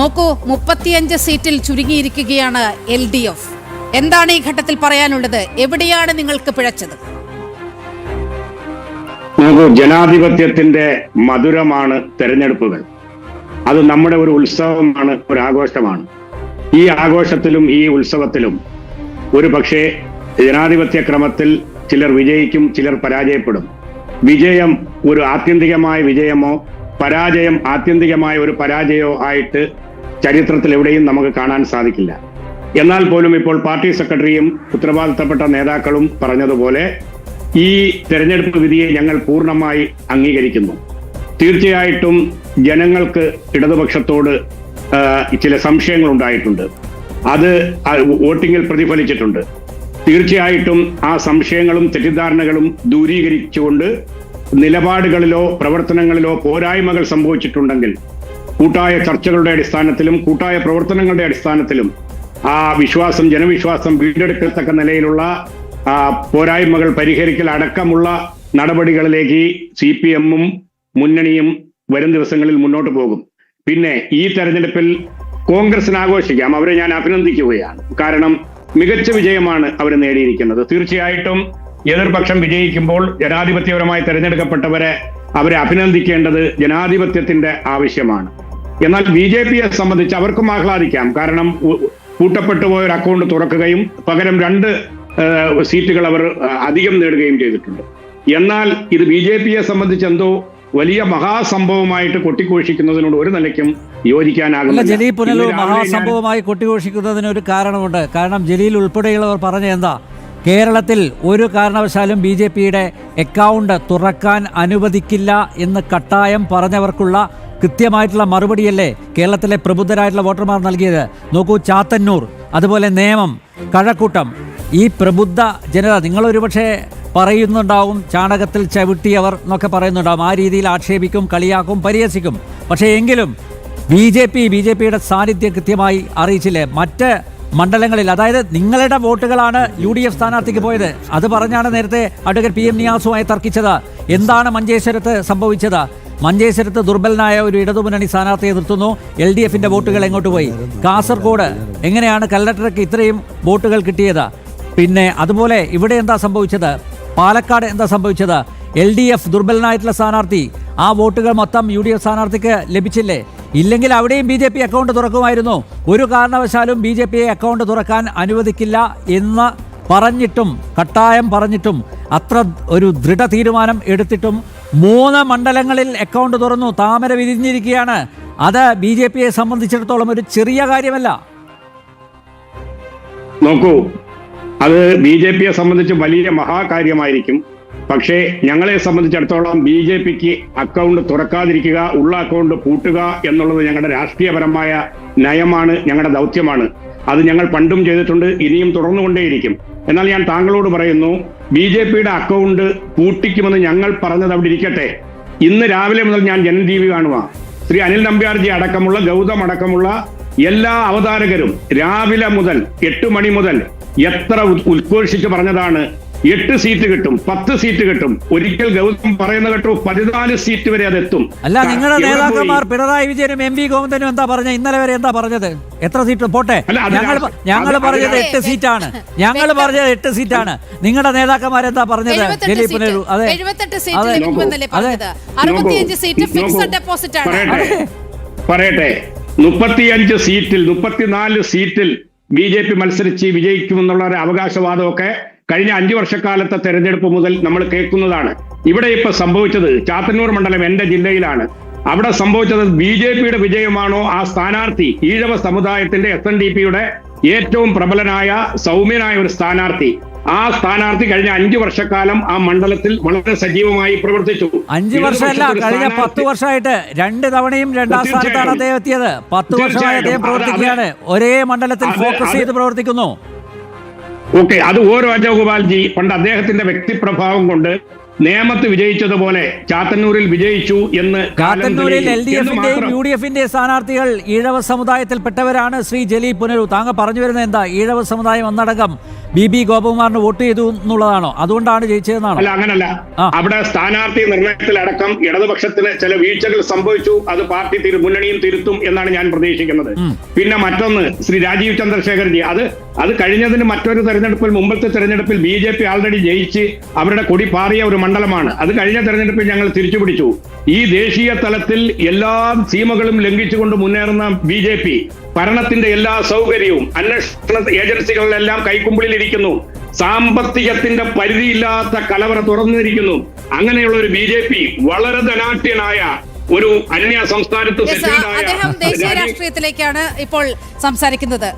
നോക്കൂ, 35 സീറ്റിൽ ചുരുങ്ങിയിരിക്കുകയാണ് LDF. എന്താണ് ഈ ഘട്ടത്തിൽ പറയാനുള്ളത്? എവിടെയാണ് നിങ്ങൾക്ക് പിഴച്ചത്? നോക്കൂ, ജനാധിപത്യത്തിന്റെ മധുരമാണ് തെരഞ്ഞെടുപ്പുകൾ. അത് നമ്മുടെ ഒരു ഉത്സവമാണ്, ഒരു ആഘോഷമാണ്. ഈ ആഘോഷത്തിലും ഈ ഉത്സവത്തിലും ഒരു പക്ഷേ ജനാധിപത്യ ക്രമത്തിൽ ചിലർ വിജയിക്കും, ചിലർ പരാജയപ്പെടും. വിജയം ഒരു ആത്യന്തികമായ വിജയമോ പരാജയം ആത്യന്തികമായ ഒരു പരാജയമോ ആയിട്ട് ചരിത്രത്തിൽ എവിടെയും നമുക്ക് കാണാൻ സാധിക്കില്ല. എന്നാൽ പോലും ഇപ്പോൾ പാർട്ടി സെക്രട്ടറിയും ഉത്തരവാദിത്തപ്പെട്ട നേതാക്കളും പറഞ്ഞതുപോലെ ഈ തെരഞ്ഞെടുപ്പ് വിധിയെ ഞങ്ങൾ പൂർണ്ണമായി അംഗീകരിക്കുന്നു. തീർച്ചയായിട്ടും ജനങ്ങൾക്ക് ഇടതുപക്ഷത്തോട് ചില സംശയങ്ങൾ ഉണ്ടായിട്ടുണ്ട്. അത് വോട്ടിങ്ങിൽ പ്രതിഫലിച്ചിട്ടുണ്ട്. തീർച്ചയായിട്ടും ആ സംശയങ്ങളും തെറ്റിദ്ധാരണകളും ദൂരീകരിച്ചുകൊണ്ട് നിലപാടുകളിലോ പ്രവർത്തനങ്ങളിലോ പോരായ്മകൾ സംഭവിച്ചിട്ടുണ്ടെങ്കിൽ കൂട്ടായ ചർച്ചകളുടെ അടിസ്ഥാനത്തിലും കൂട്ടായ പ്രവർത്തനങ്ങളുടെ അടിസ്ഥാനത്തിലും ആ വിശ്വാസം, ജനവിശ്വാസം വീണ്ടെടുക്കത്തക്ക നിലയിലുള്ള പോരായ്മകൾ പരിഹരിക്കൽ അടക്കമുള്ള നടപടികളിലേക്ക് CPM-ഉം മുന്നണിയും വരും ദിവസങ്ങളിൽ മുന്നോട്ട് പോകും. പിന്നെ ഈ തെരഞ്ഞെടുപ്പിൽ കോൺഗ്രസിന് ആഘോഷിക്കാം. അവരെ ഞാൻ അഭിനന്ദിക്കുകയാണ്. കാരണം മികച്ച വിജയമാണ് അവർ നേടിയിരിക്കുന്നത്. തീർച്ചയായിട്ടും എതിർപക്ഷം വിജയിക്കുമ്പോൾ ജനാധിപത്യപരമായി തെരഞ്ഞെടുക്കപ്പെട്ടവരെ അവരെ അഭിനന്ദിക്കേണ്ടത് ജനാധിപത്യത്തിന്റെ ആവശ്യമാണ്. എന്നാൽ BJP-യെ സംബന്ധിച്ച് അവർക്കും ആഹ്ലാദിക്കാം. കാരണം പൂട്ടപ്പെട്ടു പോയ ഒരു അക്കൗണ്ട് തുറക്കുകയും പകരം 2 സീറ്റുകൾ അവർ അധികം നേടുകയും ചെയ്തിട്ടുണ്ട്. എന്നാൽ ഇത് BJP-യെ സംബന്ധിച്ച് എന്തോ വലിയ മഹാസംഭവമായിട്ട് കൊട്ടിഘോഷിക്കുന്നതിനോട് ഒരു നിലയ്ക്കും യോജിക്കാനാകുന്നില്ല. ജലീൽ പുനലൂർ മഹാസംഭവമായി കൊട്ടിഘോഷിക്കുന്നതിന് ഒരു കാരണമുണ്ട്. കാരണം ജലീൽ ഉൾപ്പെടെയുള്ളവർ പറഞ്ഞ എന്താ, കേരളത്തിൽ ഒരു കാരണവശാലും BJP-യുടെ അക്കൗണ്ട് തുറക്കാൻ അനുവദിക്കില്ല എന്ന് കട്ടായം പറഞ്ഞവർക്കുള്ള കൃത്യമായിട്ടുള്ള മറുപടിയല്ലേ കേരളത്തിലെ പ്രബുദ്ധരായിട്ടുള്ള വോട്ടർമാർ നൽകിയത്? നോക്കൂ, ചാത്തന്നൂർ, അതുപോലെ നേമം, കഴക്കൂട്ടം, ഈ പ്രബുദ്ധ ജനത, നിങ്ങളൊരുപക്ഷെ പറയുന്നുണ്ടാവും ചാണകത്തിൽ ചവിട്ടിയവർ എന്നൊക്കെ പറയുന്നുണ്ടാവും. ആ രീതിയിൽ ആക്ഷേപിക്കും, കളിയാക്കും, പരിഹസിക്കും. പക്ഷേ എങ്കിലും BJP-യുടെ സാന്നിധ്യം കൃത്യമായി അറിയിച്ചില്ലേ? മറ്റ് മണ്ഡലങ്ങളിൽ, അതായത് നിങ്ങളുടെ വോട്ടുകളാണ് UDF സ്ഥാനാർത്ഥിക്ക് പോയത്. അത് പറഞ്ഞാണ് നേരത്തെ അഡ്വക്കേറ്റ് PM നിയാസുമായി തർക്കിച്ചത്. എന്താണ് മഞ്ചേശ്വരത്ത് സംഭവിച്ചത്? മഞ്ചേശ്വരത്ത് ദുർബലനായ ഒരു ഇടതുമുന്നണി സ്ഥാനാർത്ഥിയെ നിർത്തുന്നു. LDF-ന്റെ വോട്ടുകൾ എങ്ങോട്ട് പോയി? കാസർഗോഡ് എങ്ങനെയാണ് കല്ലട്ടർക്ക് ഇത്രയും വോട്ടുകൾ കിട്ടിയത്? പിന്നെ അതുപോലെ ഇവിടെ എന്താ സംഭവിച്ചത്? പാലക്കാട് എന്താ സംഭവിച്ചത്? LDF ദുർബലനായിട്ടുള്ള സ്ഥാനാർത്ഥി, ആ വോട്ടുകൾ മൊത്തം UDF സ്ഥാനാർത്ഥിക്ക് ലഭിച്ചില്ലേ? ഇല്ലെങ്കിൽ അവിടെയും BJP അക്കൗണ്ട് തുറക്കുമായിരുന്നു. ഒരു കാരണവശാലും BJP അക്കൗണ്ട് തുറക്കാൻ അനുവദിക്കില്ല എന്ന് പറഞ്ഞിട്ടും, കട്ടായം പറഞ്ഞിട്ടും, അത്ര ഒരു ദൃഢ തീരുമാനം എടുത്തിട്ടും 3 മണ്ഡലങ്ങളിൽ അക്കൗണ്ട് തുറന്നു. താമര വിരിഞ്ഞിരിക്കുകയാണ്. അത് BJP-യെ സംബന്ധിച്ചിടത്തോളം ഒരു ചെറിയ കാര്യമല്ല. നോക്കൂ, അത് BJP-യെ സംബന്ധിച്ച് വലിയ മഹാകാര്യമായിരിക്കും. പക്ഷേ ഞങ്ങളെ സംബന്ധിച്ചിടത്തോളം BJP-ക്ക് അക്കൗണ്ട് തുറക്കാതിരിക്കുക, ഉള്ള അക്കൗണ്ട് പൂട്ടുക എന്നുള്ളത് ഞങ്ങളുടെ രാഷ്ട്രീയപരമായ നയമാണ്, ഞങ്ങളുടെ ദൗത്യമാണ്. അത് ഞങ്ങൾ പണ്ടും ചെയ്തിട്ടുണ്ട്, ഇനിയും തുടർന്നുകൊണ്ടേയിരിക്കും. എന്നാൽ ഞാൻ താങ്കളോട് പറയുന്നു, BJP-യുടെ അക്കൗണ്ട് പൂട്ടിക്കുമെന്ന് ഞങ്ങൾ പറഞ്ഞത് അവിടെ ഇരിക്കട്ടെ. ഇന്ന് രാവിലെ മുതൽ ഞാൻ ജനൻ TV കാണുക. ശ്രീ അനിൽ നമ്പ്യാർജി അടക്കമുള്ള, ഗൗതം അടക്കമുള്ള എല്ലാ അവതാരകരും രാവിലെ മുതൽ 8 മണി മുതൽ എത്ര ഉദ്ഘോഷിച്ച് പറഞ്ഞതാണ് 8 സീറ്റ് കിട്ടും, 10 സീറ്റ് കിട്ടും. ഒരിക്കൽ ഗൗതം പറയുന്ന കേട്ടു 14 സീറ്റ് വരെ അതെത്തും. അല്ല, നിങ്ങളുടെ നേതാക്കന്മാർ പിണറായി വിജയനും MV ഗോവിന്ദനും എന്താ പറഞ്ഞത്? ഇന്നലെ വരെ എന്താ പറഞ്ഞത്? എത്ര സീറ്റ് പോട്ടെ? ഞങ്ങൾ പറഞ്ഞത് 8 സീറ്റാണ്. ഞങ്ങൾ പറഞ്ഞത് 8 സീറ്റാണ്. നിങ്ങളുടെ നേതാക്കന്മാർ എന്താ പറഞ്ഞത്? ജലീൽ പുനലൂർ, അതെ, പറയട്ടെ, 35 സീറ്റിൽ 34 സീറ്റിൽ BJP മത്സരിച്ച് വിജയിക്കുമെന്നുള്ള ഒരു അവകാശവാദമൊക്കെ കഴിഞ്ഞ 5 വർഷക്കാലത്തെ തെരഞ്ഞെടുപ്പ് മുതൽ നമ്മൾ കേൾക്കുന്നതാണ്. ഇവിടെ ഇപ്പൊ സംഭവിച്ചത് ചാത്തന്നൂർ മണ്ഡലം എന്റെ ജില്ലയിലാണ്. അവിടെ സംഭവിച്ചത് BJP-യുടെ വിജയമാണോ? ആ സ്ഥാനാർത്ഥി ഈഴവ സമുദായത്തിന്റെ SNDP-യുടെ ഏറ്റവും പ്രബലനായ സൗമ്യനായ ഒരു സ്ഥാനാർത്ഥി, ആ സ്ഥാനാർത്ഥി കഴിഞ്ഞ 5 വർഷക്കാലം ആ മണ്ഡലത്തിൽ വളരെ സജീവമായി പ്രവർത്തിച്ചു. 5 വർഷമല്ല, കഴിഞ്ഞ 10 വർഷമായിട്ട് 2 തവണയും 2ാം സ്ഥാനത്താണ് അദ്ദേഹം എത്തിയത്. 10 വർഷമായി അദ്ദേഹം പ്രവർത്തിക്കുകയാണ്. ഒരേ മണ്ഡലത്തിൽ ഫോക്കസ് ചെയ്ത് പ്രവർത്തിക്കുന്നു. ഓക്കെ, അത് രാജഗോപാൽജി പണ്ട് അദ്ദേഹത്തിന്റെ വ്യക്തിപ്രഭാവം കൊണ്ട് നേമത്ത് വിജയിച്ചതുപോലെ ചാത്തന്നൂരിൽ വിജയിച്ചു എന്ന് ചാത്തന്നൂരിൽ LDF-ന്റെയും UDF-ന്റെയും സ്ഥാനാർത്ഥികൾ ഈഴവ സമുദായത്തിൽപ്പെട്ടവരാണ്. ശ്രീ ജലീൽ പുനലൂർ, താങ്കൾ പറഞ്ഞു വരുന്നത് എന്താ? ഈഴവ സമുദായം ഒന്നടങ്കം BB ഗോപകുമാറിന് വോട്ട് ചെയ്തു എന്നുള്ളതാണോ? അതുകൊണ്ടാണ് ജയിച്ചതെന്നാണോ? അല്ല, അങ്ങനല്ല. അവിടെ സ്ഥാനാർത്ഥി നിർണയത്തിലടക്കം ഇടതുപക്ഷത്തിന് ചില വീഴ്ചകൾ സംഭവിച്ചു. അത് പാർട്ടി മുന്നണിയും തിരുത്തും എന്നാണ് ഞാൻ പ്രതീക്ഷിക്കുന്നത്. പിന്നെ മറ്റൊന്ന്, ശ്രീ രാജീവ് ചന്ദ്രശേഖർജി, അത് കഴിഞ്ഞതിന് മറ്റൊരു തെരഞ്ഞെടുപ്പിൽ, മുമ്പത്തെ തെരഞ്ഞെടുപ്പിൽ BJP ആൾറെഡി ജയിച്ച് അവരുടെ കൊടി പാറിയ ഒരു മണ്ഡലമാണ്. അത് കഴിഞ്ഞ തെരഞ്ഞെടുപ്പിൽ ഞങ്ങൾ തിരിച്ചുപിടിച്ചു. ഈ ദേശീയ തലത്തിൽ എല്ലാ സീമകളും ലംഘിച്ചുകൊണ്ട് മുന്നേറുന്ന BJP ഭരണത്തിന്റെ എല്ലാ സൗകര്യവും അന്വേഷണ ഏജൻസികളിലെല്ലാം കൈക്കുമ്പിളിലിരിക്കുന്നു. സാമ്പത്തികത്തിന്റെ പരിധിയില്ലാത്ത കലവറ തുറന്നിരിക്കുന്നു. അങ്ങനെയുള്ള ഒരു BJP വളരെ ധനാഢ്യനായ ഒരു അന്യ സംസ്ഥാനത്ത് അദ്ദേഹം ദേശീയ രാഷ്ട്രീയത്തിലേക്കാണ് ഇപ്പോൾ സംസാരിക്കുന്നത്.